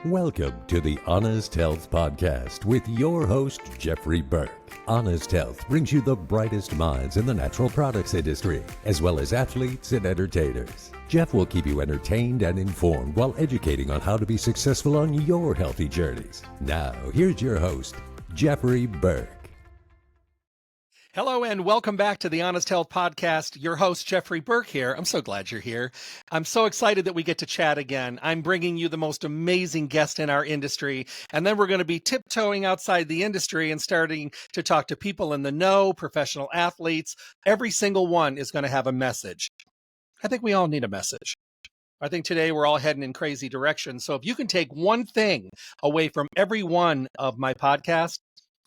Welcome to the Honest Health Podcast with your host, Jeffrey Burke. Honest Health brings you the brightest minds in the natural products industry, as well as athletes and entertainers. Jeff will keep you entertained and informed while educating on how to be successful on your healthy journeys. Now, here's your host, Jeffrey Burke. Hello and welcome back to the Honest Health Podcast. Your host, Jeffrey Burke here. I'm so glad you're here. I'm so excited that we get to chat again. I'm bringing you the most amazing guest in our industry, and then we're going to be tiptoeing outside the industry and starting to talk to people in the know, professional athletes. Every single one is going to have a message. I think we all need a message. I think today we're all heading in crazy directions. So if you can take one thing away from every one of my podcasts,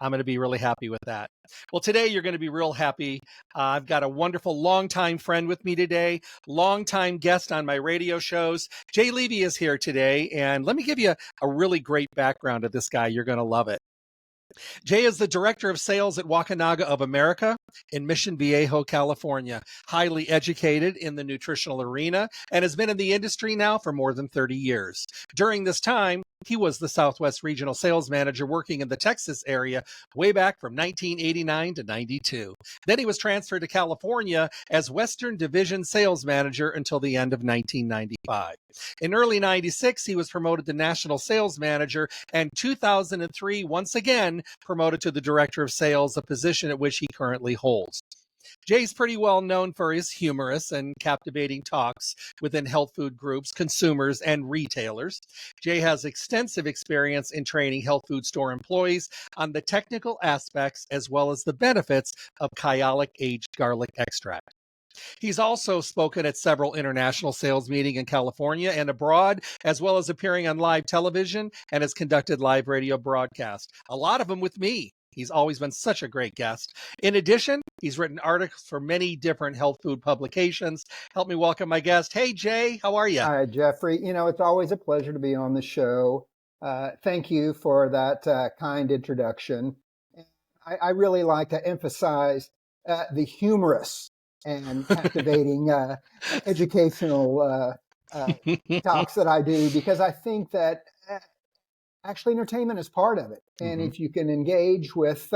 I'm going to be really happy with that. Well, today you're going to be real happy. I've got a wonderful longtime friend with me today, longtime guest on my radio shows. Levy is here today, and let me give you a really great background of this guy. You're going to love it. Jay is the Director of Sales at Wakanaga of America in Mission Viejo, California. Highly educated in the nutritional arena and has been in the industry now for more than 30 years. During this time, he was the Southwest Regional Sales Manager working in the Texas area way back from 1989 to 92. Then he was transferred to California as Western Division Sales Manager until the end of 1995. In early 96, he was promoted to National Sales Manager, and 2003, once again, promoted to the Director of Sales, a position at which he currently holds. Jay's pretty well known for his humorous and captivating talks within health food groups, consumers, and retailers. Jay has extensive experience in training health food store employees on the technical aspects as well as the benefits of Kyolic aged garlic extract. He's also spoken at several international sales meetings in California and abroad, as well as appearing on live television and has conducted live radio broadcasts, a lot of them with me. He's always been such a great guest. In addition, he's written articles for many different health food publications. Help me welcome my guest. Hey, Jay, how are you? Hi, Jeffrey. It's always a pleasure to be on the show. Thank you for that kind introduction. I really like to emphasize the humorous and captivating educational talks that I do, because I think that actually entertainment is part of it. And if you can engage with,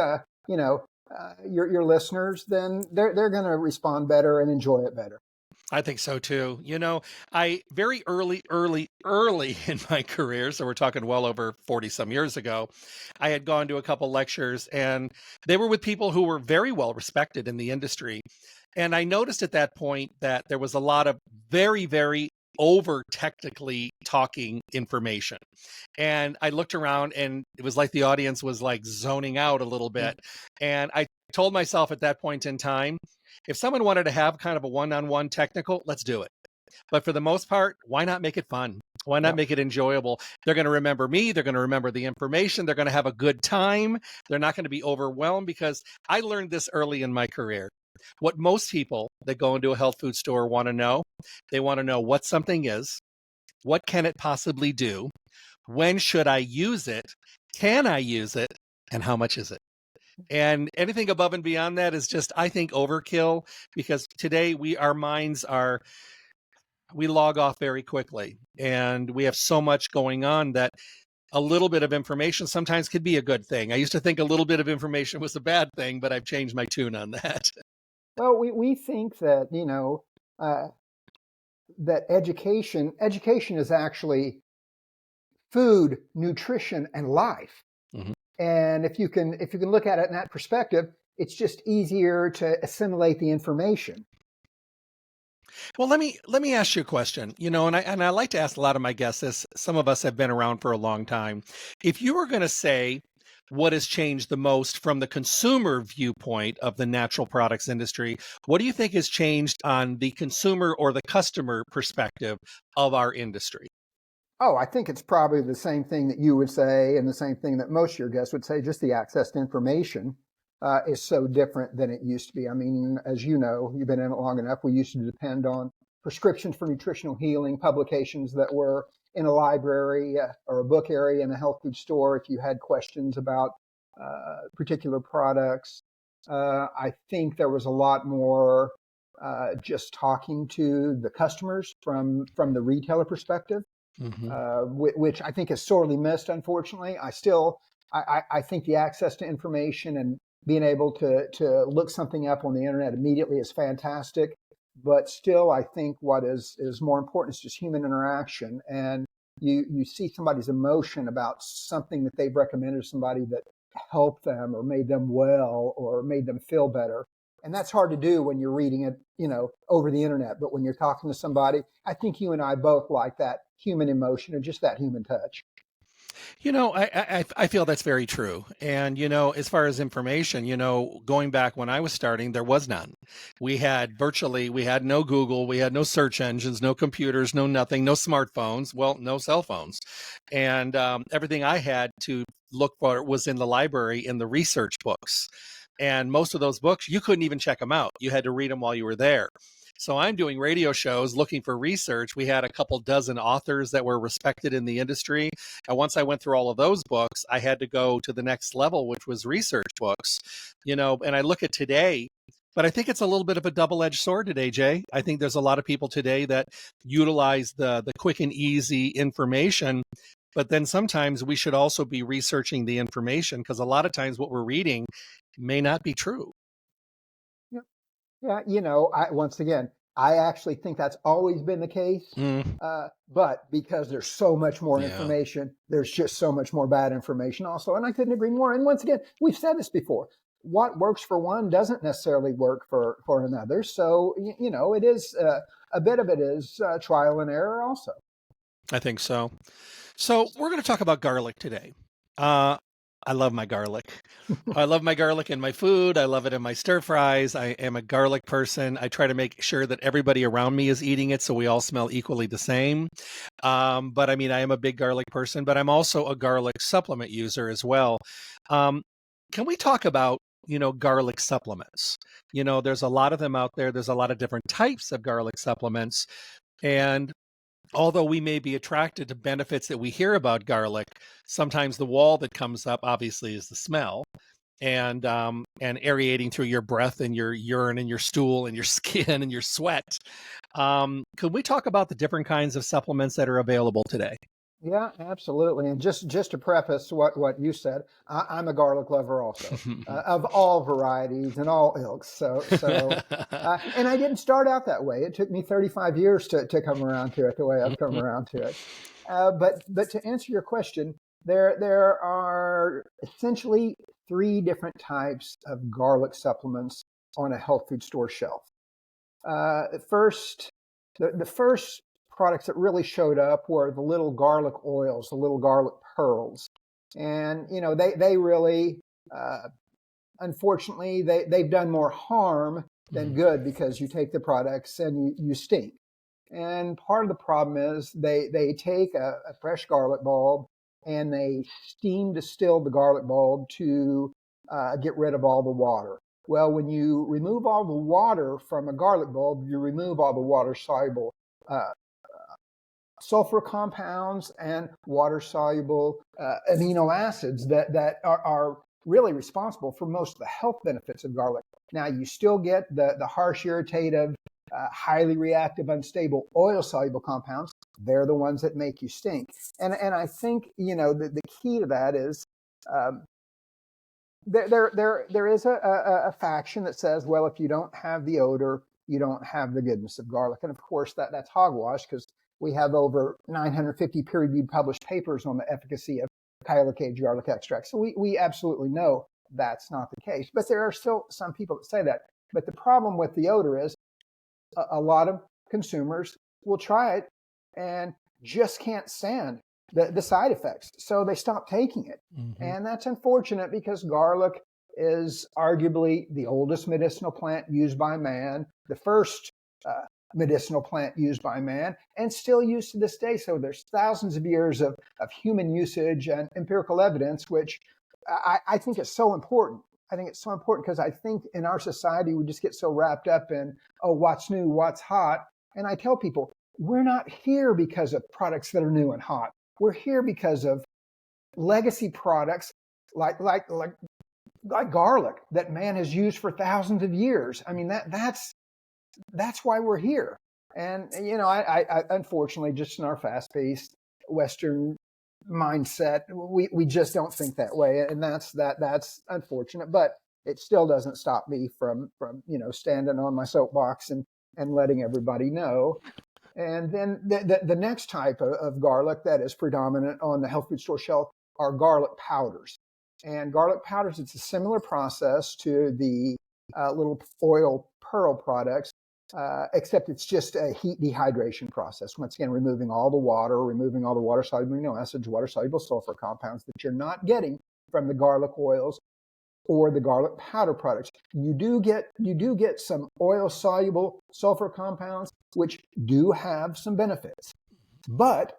your listeners, then they're going to respond better and enjoy it better. I think so too. I very early in my career, so we're talking well over 40 some years ago, I had gone to a couple lectures and they were with people who were very well respected in the industry. And I noticed at that point that there was a lot of very, very over technically talking information. And I looked around and it was like the audience was like zoning out a little bit. And I told myself at that point in time, if someone wanted to have kind of a one-on-one technical, let's do it. But for the most part, why not make it fun? Why not make it enjoyable? They're going to remember me. They're going to remember the information. They're going to have a good time. They're not going to be overwhelmed, because I learned this early in my career. What most people that go into a health food store want to know, they want to know what something is, what can it possibly do, when should I use it, can I use it, and how much is it? And anything above and beyond that is just, I think, overkill, because today our minds we log off very quickly, and we have so much going on that a little bit of information sometimes could be a good thing. I used to think a little bit of information was a bad thing, but I've changed my tune on that. Well, we think that, that education is actually food, nutrition, and life. And if you can look at it in that perspective, it's just easier to assimilate the information. Well, let me ask you a question, and I like to ask a lot of my guests this. Some of us have been around for a long time. If you were going to say what has changed the most from the consumer viewpoint of the natural products industry, what do you think has changed on the consumer or the customer perspective of our industry? Oh, I think it's probably the same thing that you would say, and the same thing that most of your guests would say. Just the access to information is so different than it used to be. I mean, as you know, you've been in it long enough, we used to depend on prescriptions for nutritional healing, publications that were in a library or a book area in a health food store if you had questions about particular products. I think there was a lot more just talking to the customers from the retailer perspective. Hmm. which I think is sorely missed, unfortunately. I think the access to information and being able to look something up on the internet immediately is fantastic. But still, I think what is more important is just human interaction. And you see somebody's emotion about something that they've recommended to somebody that helped them or made them well or made them feel better. And that's hard to do when you're reading it, over the internet. But when you're talking to somebody, I think you and I both like that human emotion and just that human touch. I feel that's very true. And, as far as information, going back when I was starting, there was none. We had no Google, we had no search engines, no computers, no nothing, no smartphones, well, no cell phones. And everything I had to look for was in the library in the research books. And most of those books, you couldn't even check them out. You had to read them while you were there. So I'm doing radio shows looking for research. We had a couple dozen authors that were respected in the industry. And once I went through all of those books, I had to go to the next level, which was research books, and I look at today, but I think it's a little bit of a double-edged sword today, Jay. I think there's a lot of people today that utilize the quick and easy information. But then sometimes we should also be researching the information because a lot of times what we're reading may not be true. Yeah, yeah. Once again, I actually think that's always been the case. Mm, But because there's so much more yeah. information, there's just so much more bad information also. And I couldn't agree more. And once again, we've said this before. What works for one doesn't necessarily work for another. So, it is a bit of it is trial and error also. I think so. So we're going to talk about garlic today. I love my garlic. I love my garlic in my food. I love it in my stir fries. I am a garlic person. I try to make sure that everybody around me is eating it so we all smell equally the same. But I mean, I am a big garlic person, but I'm also a garlic supplement user as well. Um, can we talk about, garlic supplements? There's a lot of them out there. There's a lot of different types of garlic supplements. And although we may be attracted to benefits that we hear about garlic, sometimes the wall that comes up obviously is the smell and aerating through your breath and your urine and your stool and your skin and your sweat. Could we talk about the different kinds of supplements that are available today? Yeah, absolutely. And just to preface what you said, I'm a garlic lover also, of all varieties and all ilks. And I didn't start out that way. It took me 35 years to come around to it the way I've come around to it. But to answer your question, there are essentially three different types of garlic supplements on a health food store shelf. First, the first products that really showed up were the little garlic oils, the little garlic pearls. And, they really, unfortunately, they've done more harm than good because you take the products and you stink. And part of the problem is they take a fresh garlic bulb and they steam distill the garlic bulb to get rid of all the water. Well, when you remove all the water from a garlic bulb, you remove all the water-soluble sulfur compounds and water-soluble amino acids that are really responsible for most of the health benefits of garlic. Now, you still get the harsh, irritative, highly reactive, unstable oil-soluble compounds. They're the ones that make you stink. And I think, the key to that is there is a faction that says, well, if you don't have the odor, you don't have the goodness of garlic. And of course, that's hogwash because we have over 950 peer-reviewed published papers on the efficacy of Kyolic aged garlic extract. So we absolutely know that's not the case. But there are still some people that say that. But the problem with the odor is a lot of consumers will try it and just can't stand the side effects. So they stop taking it. Mm-hmm. And that's unfortunate because garlic is arguably the oldest medicinal plant used by man, the first medicinal plant used by man, and still used to this day. So there's thousands of years of human usage and empirical evidence, which I think is so important. I think it's so important because I think in our society, we just get so wrapped up in, oh, what's new, what's hot. And I tell people, we're not here because of products that are new and hot. We're here because of legacy products like garlic that man has used for thousands of years. I mean, that's why we're here. And, I unfortunately, just in our fast-paced Western mindset. We just don't think that way, and that's unfortunate. But it still doesn't stop me from standing on my soapbox and letting everybody know. And then the next type of garlic that is predominant on the health food store shelf are garlic powders. And garlic powders, it's a similar process to the little oil pearl products, except it's just a heat dehydration process. Once again, removing all the water-soluble amino acids, water-soluble sulfur compounds that you're not getting from the garlic oils or the garlic powder products. You do get some oil-soluble sulfur compounds, which do have some benefits. But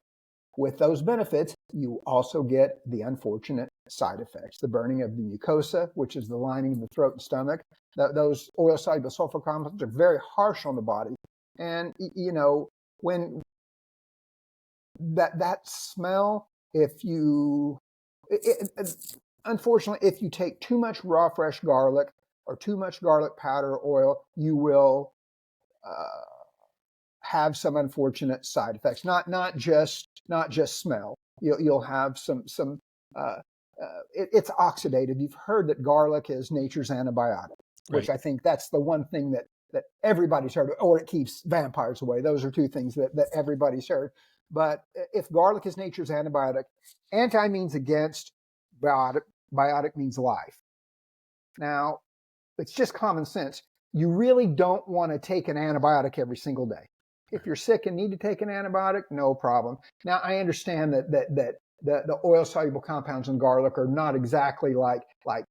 with those benefits, you also get the unfortunate side effects, the burning of the mucosa, which is the lining of the throat and stomach. Those oil-soluble sulfur compounds are very harsh on the body. And, when that smell, unfortunately, if you take too much raw fresh garlic or too much garlic powder oil, you will have some unfortunate side effects. Not just smell. You'll have some. It's oxidative. You've heard that garlic is nature's antibiotic, which I think that's the one thing that everybody's heard, or it keeps vampires away. Those are two things that everybody's heard. But if garlic is nature's antibiotic, anti means against, biotic means life. Now, it's just common sense. You really don't want to take an antibiotic every single day. If you're sick and need to take an antibiotic, no problem. Now, I understand that the oil-soluble compounds in garlic are not exactly like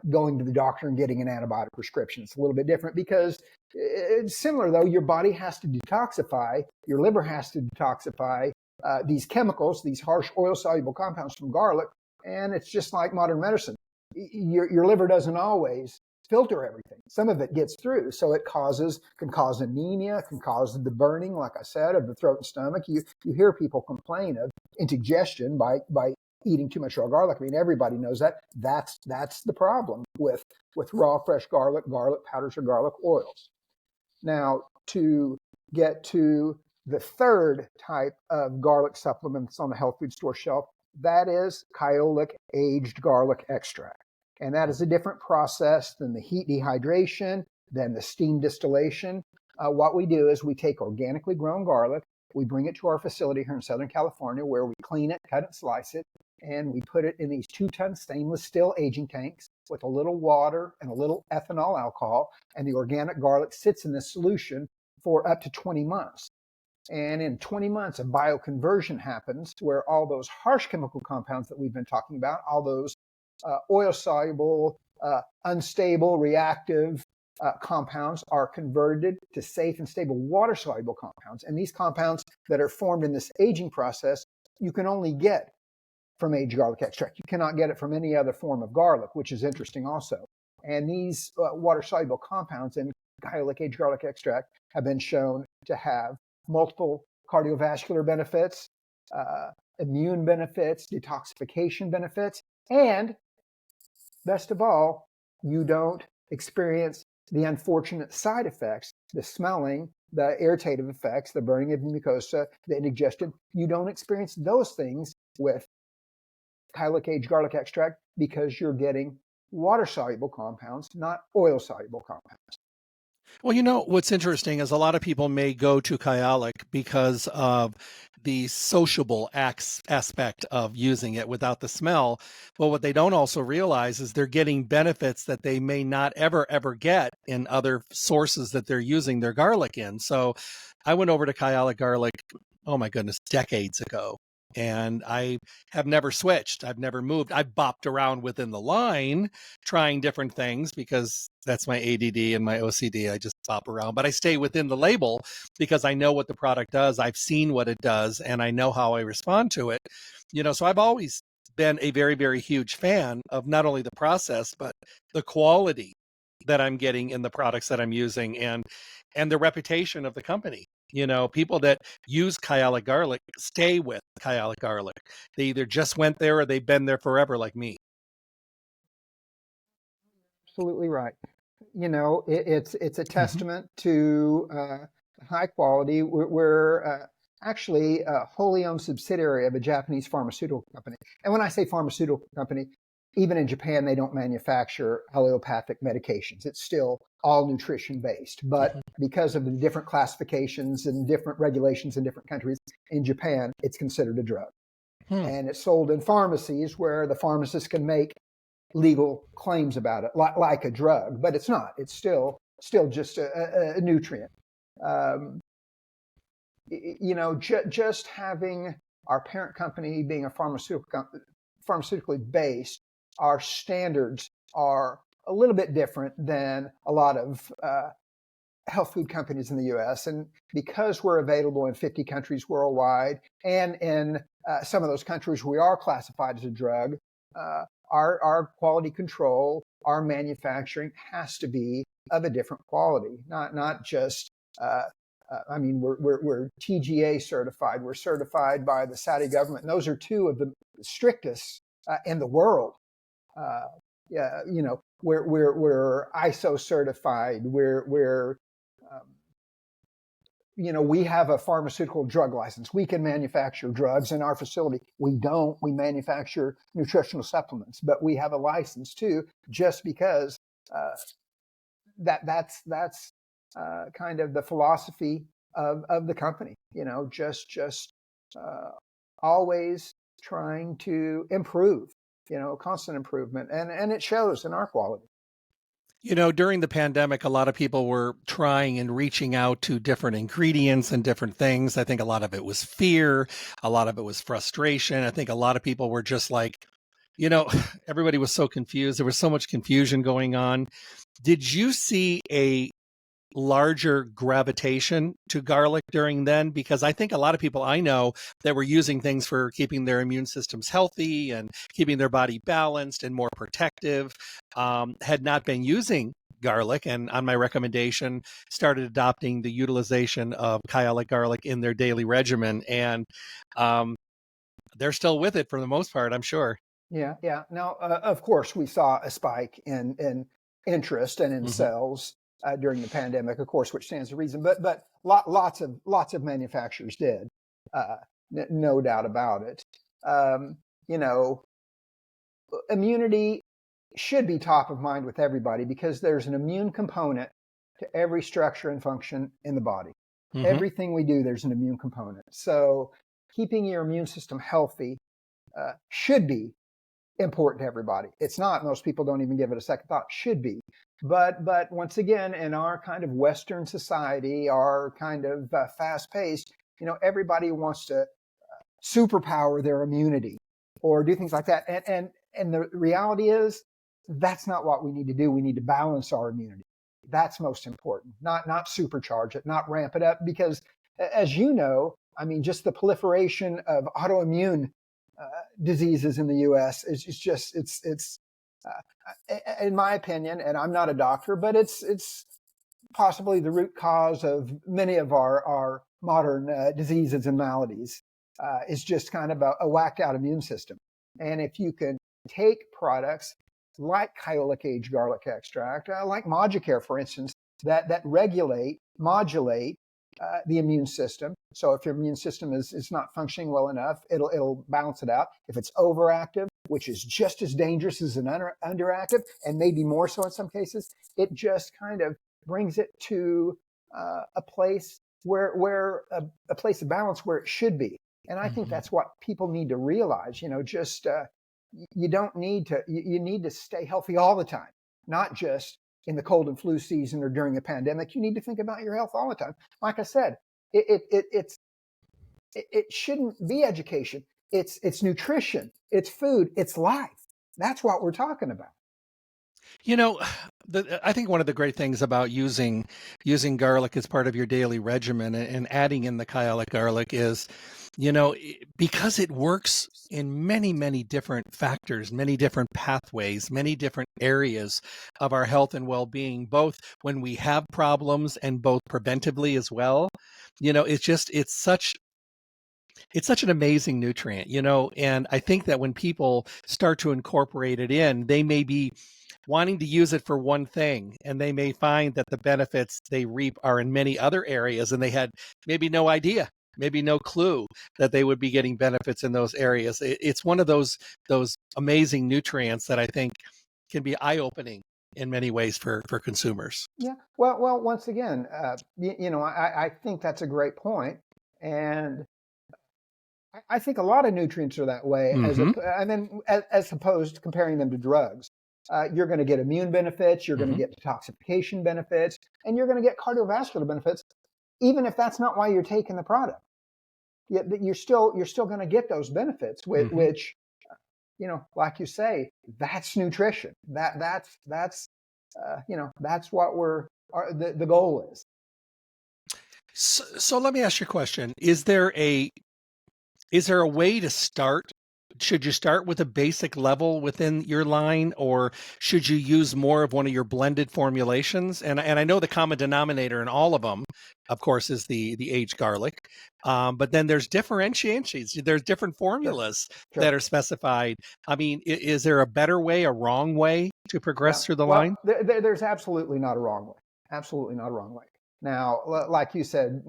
going to the doctor and getting an antibiotic prescription. It's a little bit different because it's similar, though. Your body has to detoxify, your liver has to detoxify these chemicals, these harsh oil-soluble compounds from garlic, and it's just like modern medicine. Your liver doesn't always filter everything. Some of it gets through, so it can cause anemia, can cause the burning, like I said, of the throat and stomach. You hear people complain of indigestion by eating too much raw garlic. I mean, everybody knows that. That's the problem with raw fresh garlic powders, or garlic oils. Now, to get to the third type of garlic supplements on the health food store shelf, that is Kyolic aged garlic extract. And that is a different process than the heat dehydration, than the steam distillation. What we do is we take organically grown garlic, we bring it to our facility here in Southern California, where we clean it, cut it, slice it, and we put it in these 2-ton stainless steel aging tanks with a little water and a little ethanol alcohol. And the organic garlic sits in this solution for up to 20 months. And in 20 months, a bioconversion happens where all those harsh chemical compounds that we've been talking about, all those oil-soluble, unstable, reactive compounds are converted to safe and stable water-soluble compounds. And these compounds that are formed in this aging process, you can only get from aged garlic extract. You cannot get it from any other form of garlic, which is interesting also. And these water-soluble compounds in Kyolic aged garlic extract have been shown to have multiple cardiovascular benefits, immune benefits, detoxification benefits, and best of all, you don't experience the unfortunate side effects, the smelling, the irritative effects, the burning of the mucosa, the indigestion. You don't experience those things with Kyolic aged garlic extract because you're getting water-soluble compounds, not oil-soluble compounds. Well, what's interesting is a lot of people may go to Kyolic because of the sociable aspect of using it without the smell. But what they don't also realize is they're getting benefits that they may not ever get in other sources that they're using their garlic in. So I went over to Kyolic garlic, oh my goodness, decades ago. And I have never switched. I've never moved. I've bopped around within the line trying different things because that's my ADD and my OCD. I just bop around, but I stay within the label because I know what the product does. I've seen what it does and I know how I respond to it. So I've always been a very, very huge fan of not only the process, but the quality that I'm getting in the products that I'm using and the reputation of the company. People that use Kyolic garlic stay with Kyolic garlic. They either just went there or they've been there forever, like me. Absolutely right. It's a testament to high quality. We're actually a wholly owned subsidiary of a Japanese pharmaceutical company. And when I say pharmaceutical company, even in Japan, they don't manufacture allopathic medications. It's still all nutrition based. But because of the different classifications and different regulations in different countries, in Japan, it's considered a drug. And it's sold in pharmacies where the pharmacist can make legal claims about it, like a drug, but it's not. It's still just a nutrient. Just having our parent company being a pharmaceutically based, our standards are a little bit different than a lot of health food companies in the U.S. And because we're available in 50 countries worldwide, and in some of those countries we are classified as a drug, our quality control, our manufacturing has to be of a different quality, not just. We're TGA certified. We're certified by the Saudi government, and those are two of the strictest in the world. We're ISO certified. We have a pharmaceutical drug license. We can manufacture drugs in our facility. We don't. We manufacture nutritional supplements, but we have a license too, just because that's kind of the philosophy of the company. Just always trying to improve. Constant improvement, and it shows in our quality. During the pandemic, a lot of people were trying and reaching out to different ingredients and different things. I think a lot of it was fear. A lot of it was frustration. I think a lot of people were just like, everybody was so confused. There was so much confusion going on. Did you see a larger gravitation to garlic during then? Because I think a lot of people I know that were using things for keeping their immune systems healthy and keeping their body balanced and more protective had not been using garlic, and on my recommendation started adopting the utilization of Kyolic garlic in their daily regimen, and they're still with it for the most part, I'm sure. Yeah. Now, of course, we saw a spike in interest and in sales during the pandemic, of course, which stands to reason. But lots of manufacturers did, no doubt about it. Immunity should be top of mind with everybody because there's an immune component to every structure and function in the body. Everything we do, there's an immune component. So keeping your immune system healthy should be important to everybody. It's not. Most people don't even give it a second thought. Should be. But once again, in our kind of Western society, our kind of fast-paced, everybody wants to superpower their immunity or do things like that. And the reality is that's not what we need to do. We need to balance our immunity. That's most important. Not supercharge it, not ramp it up, because as you know, just the proliferation of autoimmune diseases in the U.S. is just it's in my opinion, and I'm not a doctor, but it's possibly the root cause of many of our modern diseases and maladies. Is just kind of a whacked out immune system. And if you can take products like Kyolic aged garlic extract, like Moducare, for instance, that modulate the immune system. So if your immune system is not functioning well enough, it'll balance it out. If it's overactive, which is just as dangerous as an underactive, and maybe more so in some cases, it just kind of brings it to a place where a place of balance where it should be. And I think that's what people need to realize. You don't need to. You need to stay healthy all the time, not just in the cold and flu season or during a pandemic. You need to think about your health all the time. Like I said, it shouldn't be education. It's nutrition. It's food. It's life. That's what we're talking about. I think one of the great things about using garlic as part of your daily regimen and adding in the Kyolic garlic is, because it works in many, many different factors, many different pathways, many different areas of our health and well-being, both when we have problems and both preventively as well. It's such an amazing nutrient, and I think that when people start to incorporate it in, they may be wanting to use it for one thing, and they may find that the benefits they reap are in many other areas, and they had maybe no idea maybe no clue that they would be getting benefits in those areas. It's one of those amazing nutrients that I think can be eye-opening in many ways for consumers. Yeah. Well. Once again, I think that's a great point, and I think a lot of nutrients are that way. And then as opposed to comparing them to drugs, you're going to get immune benefits, you're going to get detoxification benefits, and you're going to get cardiovascular benefits, even if that's not why you're taking the product. You're still going to get those benefits, which, like you say, that's nutrition. That's what the goal is. So let me ask you a question. Is there a way to start? Should you start with a basic level within your line, or should you use more of one of your blended formulations? And I know the common denominator in all of them, of course, is the aged garlic. But then there's differentiations. There's different formulas that are specified. I mean, is there a better way, a wrong way to progress through the line? There's absolutely not a wrong way. Absolutely not a wrong way. Now, like you said,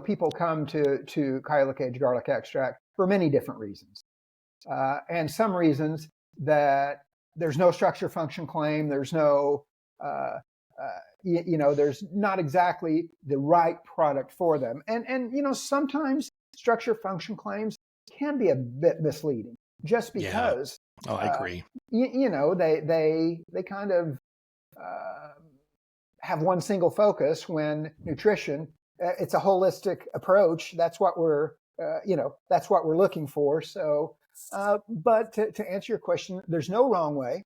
people come to Kyolic aged garlic extract for many different reasons. And some reasons that there's no structure function claim, there's no, there's not exactly the right product for them. And sometimes structure function claims can be a bit misleading just because. Yeah. Oh, I agree. They kind of have one single focus when nutrition, it's a holistic approach. That's what we're looking for. So, but to answer your question, there's no wrong way.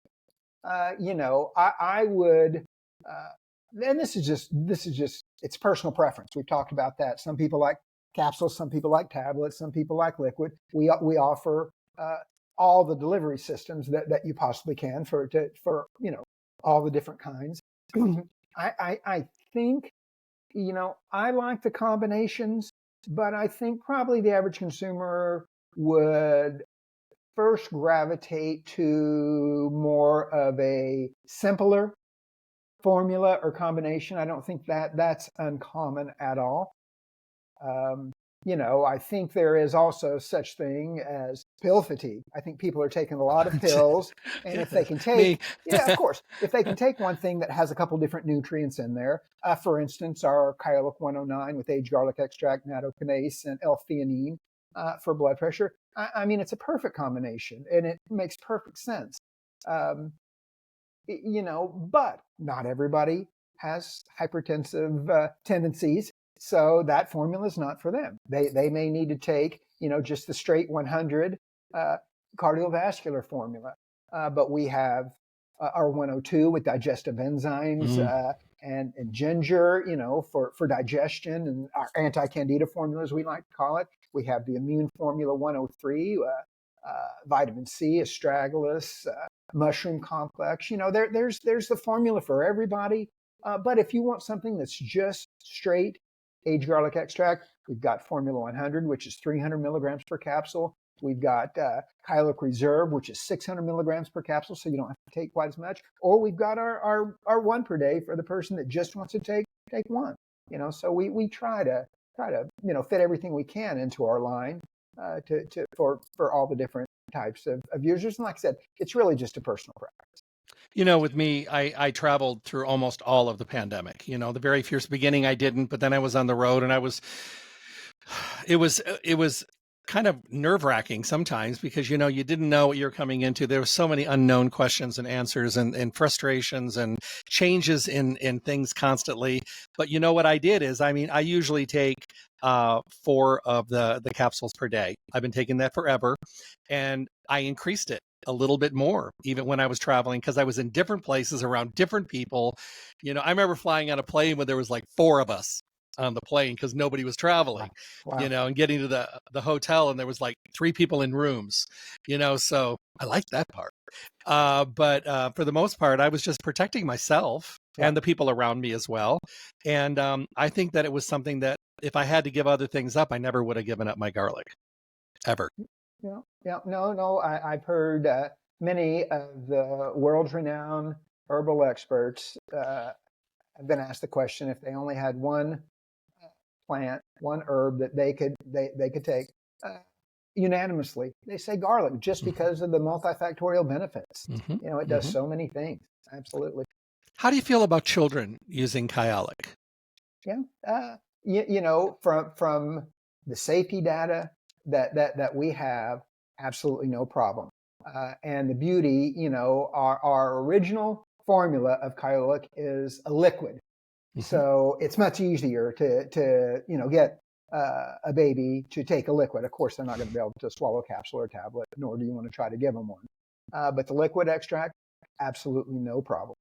I would, and this is just, it's personal preference. We've talked about that. Some people like capsules, some people like tablets, some people like liquid. We offer, all the delivery systems that you possibly can for all the different kinds. I think, I like the combinations, but I think probably the average consumer would first gravitate to more of a simpler formula or combination. I don't think that's uncommon at all. I think there is also such thing as pill fatigue. I think people are taking a lot of pills, and if they can take, of course, if they can take one thing that has a couple different nutrients in there, for instance, our Kyolic 109 with aged garlic extract, nattokinase, and L-theanine for blood pressure. I mean, it's a perfect combination, and it makes perfect sense. But not everybody has hypertensive tendencies. So that formula is not for them. They may need to take, just the straight 100 cardiovascular formula. But we have our 102 with digestive enzymes and ginger, for digestion, and our anti-candida formula, as we like to call it. We have the immune formula 103, vitamin C, astragalus, mushroom complex. There's the formula for everybody. But if you want something that's just straight aged garlic extract, we've got Formula 100, which is 300 milligrams per capsule. We've got Kyolic Reserve, which is 600 milligrams per capsule, so you don't have to take quite as much. Or we've got our one per day for the person that just wants to take one. So we try to fit everything we can into our line for all the different types of users. And like I said, it's really just a personal preference. With me, I traveled through almost all of the pandemic. The very first beginning I didn't, but then I was on the road, and it was kind of nerve-wracking sometimes because, you didn't know what you're coming into. There were so many unknown questions and answers and frustrations and changes in things constantly. But what I did is, I usually take 4 of the capsules per day. I've been taking that forever, and I increased it a little bit more, even when I was traveling, because I was in different places around different people. I remember flying on a plane when there was like 4 of us on the plane because nobody was traveling, Wow. And getting to the hotel, and there was like 3 people in rooms, so I liked that part. But for the most part, I was just protecting myself and the people around me as well. And I think that it was something that if I had to give other things up, I never would have given up my garlic, ever. Yeah. No. I've heard many of the world's renowned herbal experts have been asked the question if they only had one plant, one herb that they could take unanimously. They say garlic just because of the multifactorial benefits. Mm-hmm. It does so many things. Absolutely. How do you feel about children using Kyolic? Yeah. From the safety data that we have, absolutely no problem. And the beauty, our original formula of Kyolic is a liquid. So it's much easier to get a baby to take a liquid. Of course, they're not going to be able to swallow a capsule or a tablet, nor do you want to try to give them one. But the liquid extract, absolutely no problem.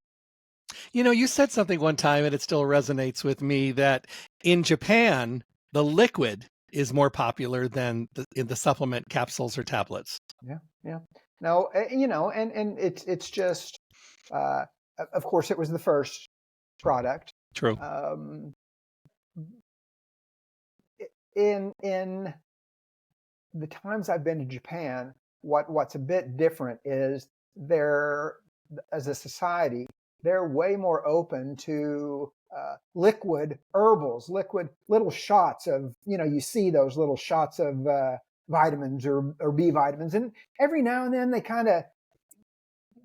You said something one time, and it still resonates with me, that in Japan, the liquid is more popular than in the supplement capsules or tablets. Yeah. No, and it's just, of course, it was the first product. True. In the times I've been to Japan, what's a bit different is they're, as a society, they're way more open to liquid herbals, liquid little shots of, you see those little shots of vitamins or B vitamins. And every now and then they kind of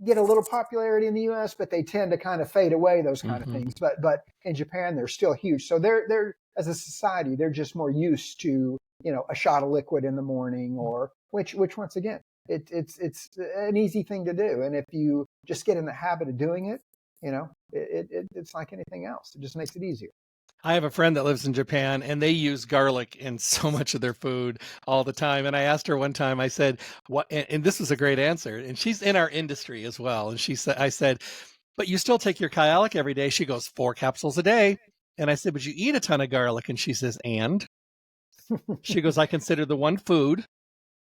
get a little popularity in the US, but they tend to kind of fade away, those kind of things. But in Japan, they're still huge. So they're as a society, they're just more used to, a shot of liquid in the morning, or which once again, it's an easy thing to do. And if you just get in the habit of doing it, it's like anything else. It just makes it easier. I have a friend that lives in Japan, and they use garlic in so much of their food all the time. And I asked her one time, I said, "What?" And this was a great answer. And she's in our industry as well. And I said, "But you still take your Kyolic every day?" She goes, 4 capsules a day. And I said, "But you eat a ton of garlic." And she says, "And?" She goes, "I consider the one food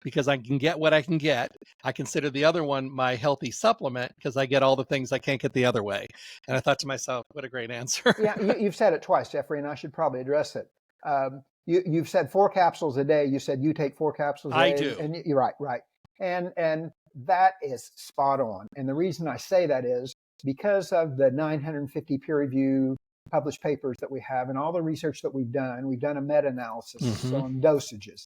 because I can get what I can get. I consider the other one my healthy supplement because I get all the things I can't get the other way." And I thought to myself, what a great answer. Yeah, you've said it twice, Jeffrey, and I should probably address it. You've said 4 capsules a day. You said you take 4 capsules a day. I do. And you're right. And that is spot on. And the reason I say that is because of the 950 peer-reviewed published papers that we have and all the research that we've done a meta-analysis on dosages.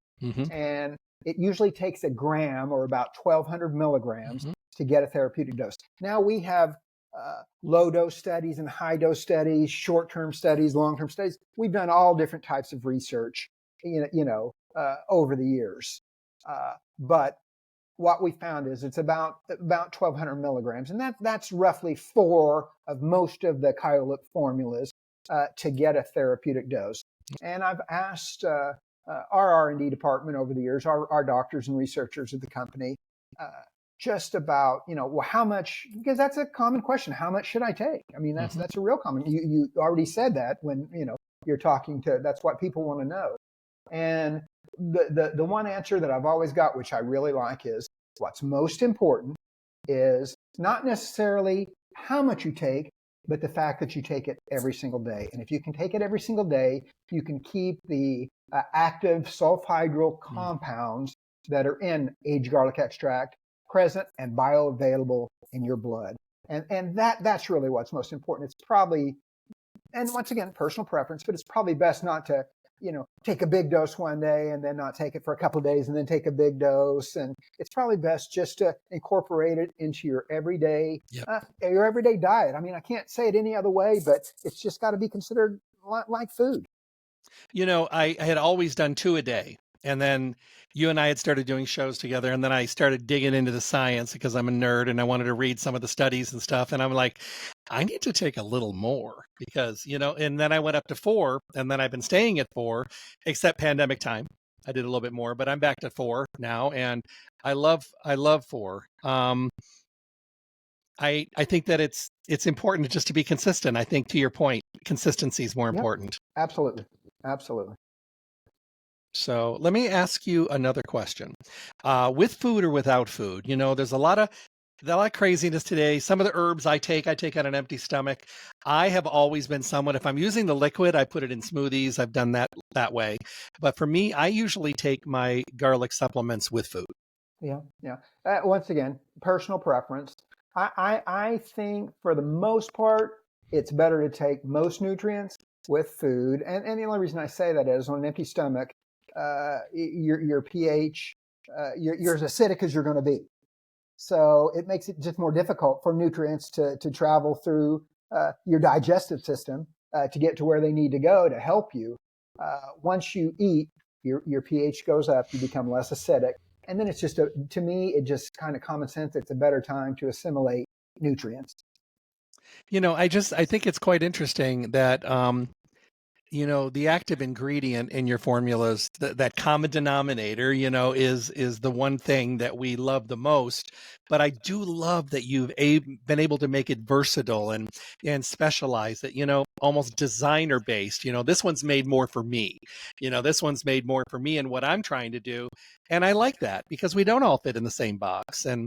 And it usually takes a gram, or about 1,200 milligrams, to get a therapeutic dose. Now we have low dose studies and high dose studies, short-term studies, long-term studies. We've done all different types of research, over the years. But what we found is it's about 1,200 milligrams, and that's roughly 4 of most of the Kyolic formulas to get a therapeutic dose. And I've asked our R&D department over the years, our doctors and researchers at the company, just about, how much, because that's a common question. How much should I take? I mean, that's a real common. You already said that when, you're talking to, that's what people want to know. And the one answer that I've always got, which I really like, is what's most important is not necessarily how much you take, but the fact that you take it every single day. And if you can take it every single day, you can keep the active sulfhydryl compounds that are in aged garlic extract present and bioavailable in your blood. And that's really what's most important. It's probably, and once again, personal preference, but it's probably best not to, take a big dose one day and then not take it for a couple of days and then take a big dose. And it's probably best just to incorporate it into your everyday diet. I mean, I can't say it any other way, but it's just got to be considered like food. I had always done 2 a day. And then you and I had started doing shows together. And then I started digging into the science because I'm a nerd and I wanted to read some of the studies and stuff. And I'm like, I need to take a little more because, and then I went up to 4, and then I've been staying at 4, except pandemic time. I did a little bit more, but I'm back to 4 now. And I love 4. I think that it's important just to be consistent. I think, to your point, consistency is more important. Absolutely. So let me ask you another question. With food or without food, there's a lot of craziness today. Some of the herbs I take on an empty stomach. I have always been someone, if I'm using the liquid, I put it in smoothies. I've done that way. But for me, I usually take my garlic supplements with food. Yeah. Once again, personal preference. I think for the most part, it's better to take most nutrients with food. And the only reason I say that is on an empty stomach, your pH, you're as acidic as you're going to be. So it makes it just more difficult for nutrients to travel through your digestive system to get to where they need to go to help you. Once you eat, your pH goes up, you become less acidic. And then it's just, to me, it just kind of common sense. It's a better time to assimilate nutrients. I think it's quite interesting that, the active ingredient in your formulas, that common denominator, is the one thing that we love the most. But I do love that you've been able to make it versatile and specialize it, almost designer based. This one's made more for me. This one's made more for me and what I'm trying to do. And I like that because we don't all fit in the same box. And,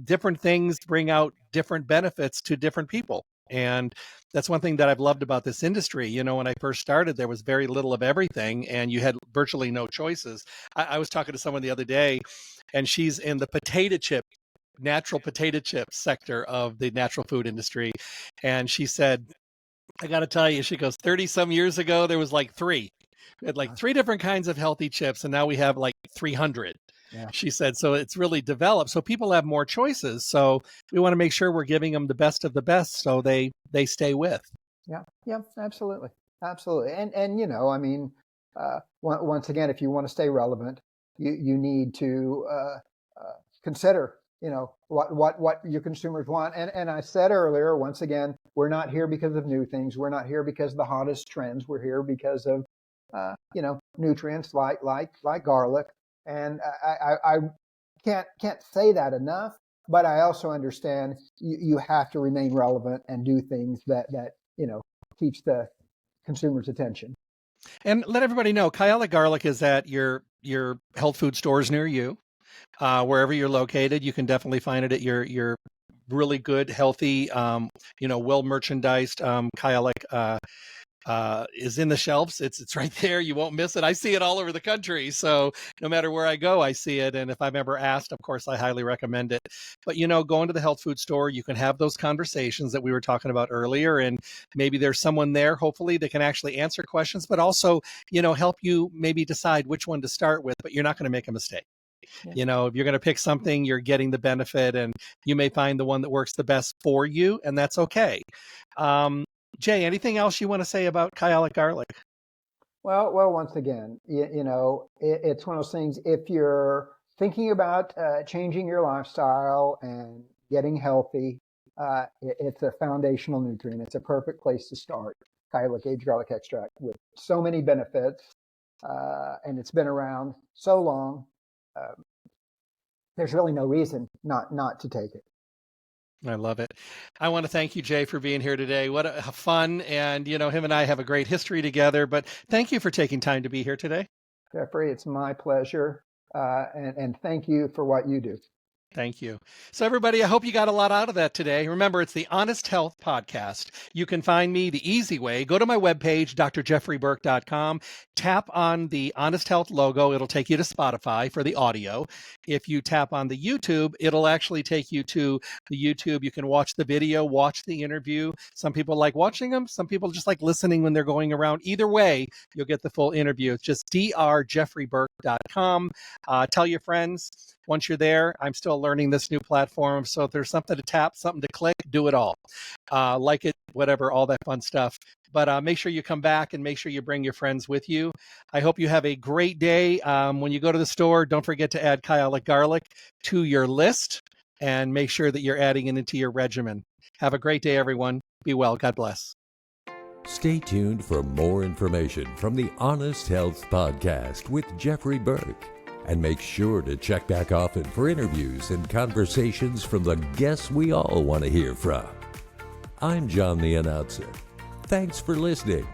different things bring out different benefits to different people. And that's one thing that I've loved about this industry. When I first started, there was very little of everything and you had virtually no choices. I was talking to someone the other day and she's in the natural potato chip sector of the natural food industry. And she said, I got to tell you, she goes, 30 some years ago, there was like three. We had like 3 different kinds of healthy chips. And now we have like 300. Yeah. She said, so it's really developed. So people have more choices. So we want to make sure we're giving them the best of the best so they stay with. Yeah, absolutely. Absolutely. And once again, if you want to stay relevant, you need to consider, what your consumers want. And I said earlier, once again, we're not here because of new things. We're not here because of the hottest trends. We're here because of, nutrients like garlic. And I can't say that enough, but I also understand you have to remain relevant and do things that keeps the consumer's attention. And let everybody know, Kyolic garlic is at your health food stores near you. Wherever you're located, you can definitely find it at your really good, healthy, well merchandised Kyolic is in the shelves. It's right there. You won't miss it. I see it all over the country. So no matter where I go, I see it. And if I'm ever asked, of course, I highly recommend it. But, going to the health food store, you can have those conversations that we were talking about earlier. And maybe there's someone there, hopefully, that can actually answer questions, but also, help you maybe decide which one to start with, but you're not going to make a mistake. Yeah. If you're going to pick something, you're getting the benefit and you may find the one that works the best for you. And that's okay. Jay, anything else you want to say about Kyolic garlic? Well, once again, it's one of those things. If you're thinking about changing your lifestyle and getting healthy, it's a foundational nutrient. It's a perfect place to start. Kyolic aged garlic extract with so many benefits, and it's been around so long. There's really no reason not to take it. I love it. I want to thank you, Jay, for being here today. What a fun, and him and I have a great history together, but thank you for taking time to be here today. Jeffrey, it's my pleasure. And thank you for what you do. Thank you. So everybody, I hope you got a lot out of that today. Remember, it's the Honest Health Podcast. You can find me the easy way. Go to my webpage, drjeffreyburke.com. Tap on the Honest Health logo. It'll take you to Spotify for the audio. If you tap on the YouTube, it'll actually take you to the YouTube. You can watch the video, watch the interview. Some people like watching them. Some people just like listening when they're going around. Either way, you'll get the full interview. It's just drjeffreyburke.com. Tell your friends. Once you're there, I'm still learning this new platform. So if there's something to tap, something to click, do it all. Like it, whatever, all that fun stuff. But make sure you come back and make sure you bring your friends with you. I hope you have a great day. When you go to the store, don't forget to add Kyolic garlic to your list and make sure that you're adding it into your regimen. Have a great day, everyone. Be well. God bless. Stay tuned for more information from the Honest Health Podcast with Jeffrey Burke. And make sure to check back often for interviews and conversations from the guests we all want to hear from. I'm John the Announcer. Thanks for listening.